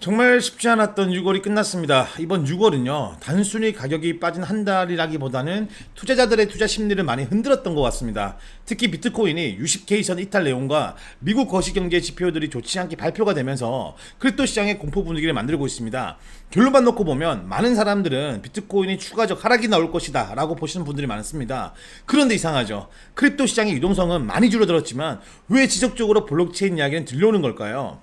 정말 쉽지 않았던 6월이 끝났습니다. 이번 6월은요, 단순히 가격이 빠진 한 달이라기보다는 투자자들의 투자 심리를 많이 흔들었던 것 같습니다. 특히 비트코인이 60K선 이탈 내용과 미국 거시경제 지표들이 좋지 않게 발표가 되면서 크립토 시장의 공포 분위기를 만들고 있습니다. 결론만 놓고 보면 많은 사람들은 비트코인이 추가적 하락이 나올 것이다 라고 보시는 분들이 많습니다. 그런데 이상하죠. 크립토 시장의 유동성은 많이 줄어들었지만 왜 지속적으로 블록체인 이야기는 들려오는 걸까요?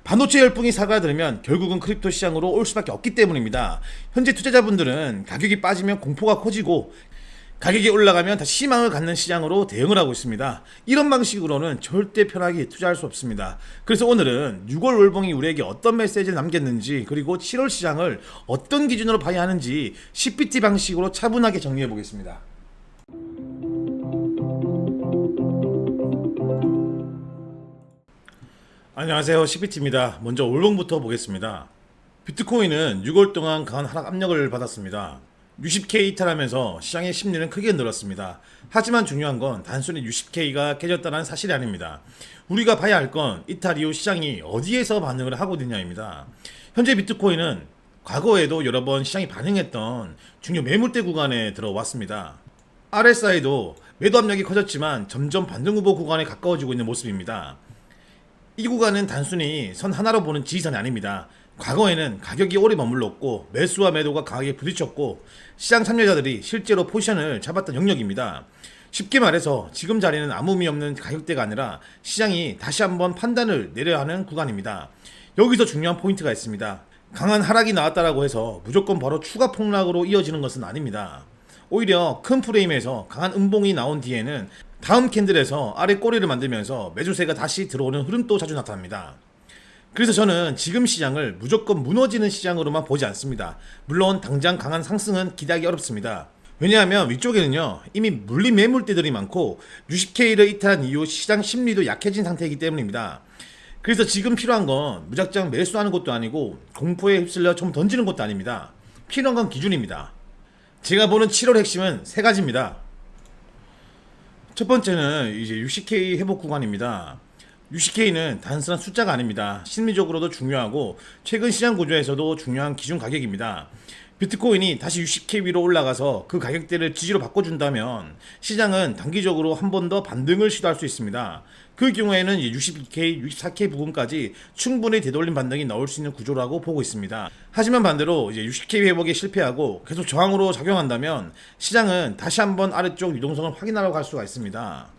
반도체 열풍이 사그라들면 결국은 크립토 시장으로 올 수밖에 없기 때문입니다. 현재 투자자분들은 가격이 빠지면 공포가 커지고 가격이 올라가면 다시 희망을 갖는 시장으로 대응을 하고 있습니다. 이런 방식으로는 절대 편하게 투자할 수 없습니다. 그래서 오늘은 6월 월봉이 우리에게 어떤 메시지를 남겼는지, 그리고 7월 시장을 어떤 기준으로 봐야 하는지 CPT 방식으로 차분하게 정리해 보겠습니다. 안녕하세요, CPT입니다. 먼저 월봉부터 보겠습니다. 비트코인은 6월 동안 강한 하락 압력을 받았습니다. 60K 이탈하면서 시장의 심리는 크게 늘었습니다. 하지만 중요한 건 단순히 60K가 깨졌다는 사실이 아닙니다. 우리가 봐야 할 건 이탈 이후 시장이 어디에서 반응을 하고 있느냐입니다. 현재 비트코인은 과거에도 여러 번 시장이 반응했던 중요 매물대 구간에 들어왔습니다. RSI도 매도 압력이 커졌지만 점점 반등 후보 구간에 가까워지고 있는 모습입니다. 이 구간은 단순히 선 하나로 보는 지지선이 아닙니다. 과거에는 가격이 오래 머물렀고 매수와 매도가 강하게 부딪혔고 시장 참여자들이 실제로 포지션을 잡았던 영역입니다. 쉽게 말해서 지금 자리는 아무 의미 없는 가격대가 아니라 시장이 다시 한번 판단을 내려야 하는 구간입니다. 여기서 중요한 포인트가 있습니다. 강한 하락이 나왔다라고 해서 무조건 바로 추가 폭락으로 이어지는 것은 아닙니다. 오히려 큰 프레임에서 강한 음봉이 나온 뒤에는 다음 캔들에서 아래 꼬리를 만들면서 매수세가 다시 들어오는 흐름도 자주 나타납니다. 그래서 저는 지금 시장을 무조건 무너지는 시장으로만 보지 않습니다. 물론 당장 강한 상승은 기대하기 어렵습니다. 왜냐하면 위쪽에는요, 이미 물린 매물대들이 많고 60K를 이탈한 이후 시장 심리도 약해진 상태이기 때문입니다. 그래서 지금 필요한 건 무작정 매수하는 것도 아니고 공포에 휩쓸려 좀 던지는 것도 아닙니다. 필요한 건 기준입니다. 제가 보는 7월 핵심은 세 가지입니다. 첫 번째는 이제 60K 회복 구간입니다. 60K는 단순한 숫자가 아닙니다. 심리적으로도 중요하고 최근 시장 구조에서도 중요한 기준 가격입니다. 비트코인이 다시 60K 위로 올라가서 그 가격대를 지지로 바꿔준다면 시장은 단기적으로 한 번 더 반등을 시도할 수 있습니다. 그 경우에는 62K, 64K 부분까지 충분히 되돌림 반등이 나올 수 있는 구조라고 보고 있습니다. 하지만 반대로 이제 60K 회복에 실패하고 계속 저항으로 작용한다면 시장은 다시 한번 아래쪽 유동성을 확인하러 갈 수가 있습니다.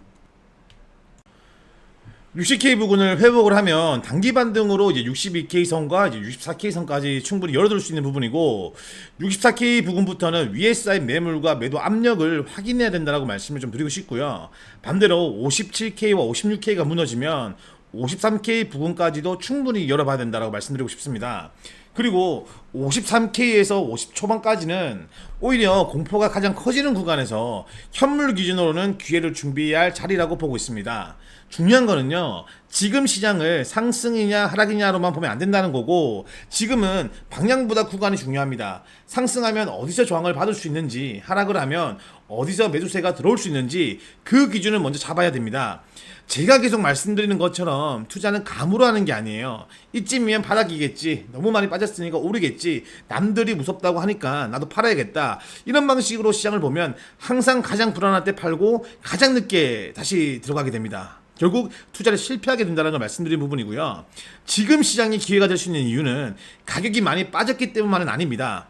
60K 부분을 회복을 하면 단기 반등으로 이제 62K 선과 이제 64K 선까지 충분히 열어둘 수 있는 부분이고, 64K 부분부터는 위에 쌓인 매물과 매도 압력을 확인해야 된다라고 말씀을 좀 드리고 싶고요. 반대로 57K와 56K가 무너지면 53K 부분까지도 충분히 열어봐야 된다라고 말씀드리고 싶습니다. 그리고 53K에서 50 초반까지는 오히려 공포가 가장 커지는 구간에서 현물 기준으로는 기회를 준비해야 할 자리라고 보고 있습니다. 중요한 거는요, 지금 시장을 상승이냐 하락이냐로만 보면 안 된다는 거고, 지금은 방향보다 구간이 중요합니다. 상승하면 어디서 저항을 받을 수 있는지, 하락을 하면 어디서 매수세가 들어올 수 있는지 그 기준을 먼저 잡아야 됩니다. 제가 계속 말씀드리는 것처럼 투자는 감으로 하는 게 아니에요. 이쯤이면 바닥이겠지, 너무 많이 빠졌으니까 오르겠지, 남들이 무섭다고 하니까 나도 팔아야겠다, 이런 방식으로 시장을 보면 항상 가장 불안할 때 팔고 가장 늦게 다시 들어가게 됩니다. 결국 투자를 실패하게 된다는 걸 말씀드린 부분이고요. 지금 시장이 기회가 될 수 있는 이유는 가격이 많이 빠졌기 때문만은 아닙니다.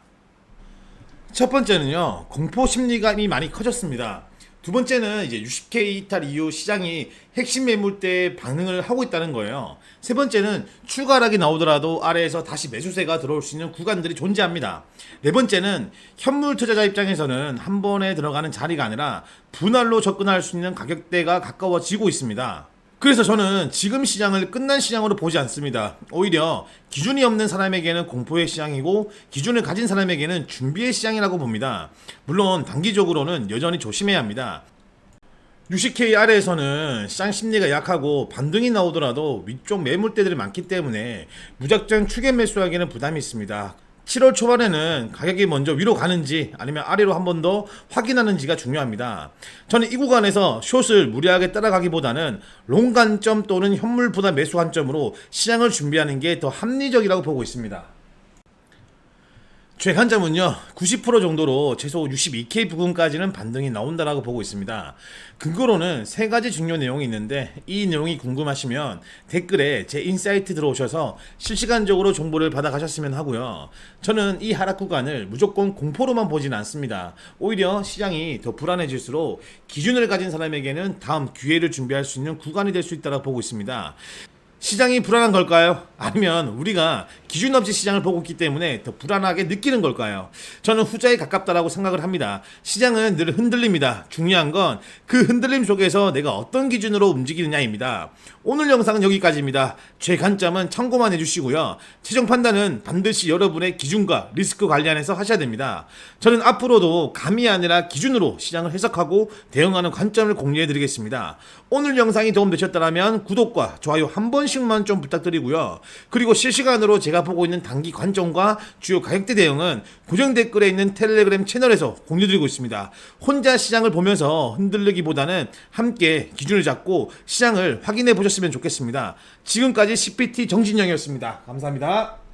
첫 번째는요, 공포 심리가 이미 많이 커졌습니다. 두 번째는 이제 60K 이탈 이후 시장이 핵심 매물대에 반응을 하고 있다는 거예요. 세 번째는 추가 하락이 나오더라도 아래에서 다시 매수세가 들어올 수 있는 구간들이 존재합니다. 네 번째는 현물 투자자 입장에서는 한 번에 들어가는 자리가 아니라 분할로 접근할 수 있는 가격대가 가까워지고 있습니다. 그래서 저는 지금 시장을 끝난 시장으로 보지 않습니다. 오히려 기준이 없는 사람에게는 공포의 시장이고 기준을 가진 사람에게는 준비의 시장이라고 봅니다. 물론 단기적으로는 여전히 조심해야 합니다. 60K 아래에서는 시장 심리가 약하고 반등이 나오더라도 위쪽 매물대들이 많기 때문에 무작정 추격 매수하기는 부담이 있습니다. 7월 초반에는 가격이 먼저 위로 가는지 아니면 아래로 한 번 더 확인하는지가 중요합니다. 저는 이 구간에서 숏을 무리하게 따라가기보다는 롱 관점 또는 현물보다 매수 관점으로 시장을 준비하는 게 더 합리적이라고 보고 있습니다. 최간점은요 90% 정도로 최소 62K 부근까지는 반등이 나온다라고 보고 있습니다. 근거로는 세 가지 중요 내용이 있는데 이 내용이 궁금하시면 댓글에 제 인사이트 들어오셔서 실시간적으로 정보를 받아가셨으면 하고요. 저는 이 하락 구간을 무조건 공포로만 보지는 않습니다. 오히려 시장이 더 불안해질수록 기준을 가진 사람에게는 다음 기회를 준비할 수 있는 구간이 될 수 있다고 보고 있습니다. 시장이 불안한 걸까요? 아니면 우리가 기준 없이 시장을 보고 있기 때문에 더 불안하게 느끼는 걸까요? 저는 후자에 가깝다라고 생각을 합니다. 시장은 늘 흔들립니다. 중요한 건 그 흔들림 속에서 내가 어떤 기준으로 움직이느냐입니다. 오늘 영상은 여기까지입니다. 제 관점은 참고만 해주시고요. 최종 판단은 반드시 여러분의 기준과 리스크 관리안에서 하셔야 됩니다. 저는 앞으로도 감이 아니라 기준으로 시장을 해석하고 대응하는 관점을 공유해드리겠습니다. 오늘 영상이 도움되셨다면 구독과 좋아요 한 번씩만 좀 부탁드리고요. 그리고 실시간으로 제가 보고 있는 단기 관점과 주요 가격대 대응은 고정 댓글에 있는 텔레그램 채널에서 공유드리고 있습니다. 혼자 시장을 보면서 흔들리기보다는 함께 기준을 잡고 시장을 확인해 보셨으면 좋겠습니다. 지금까지 CPT 정진영이었습니다. 감사합니다.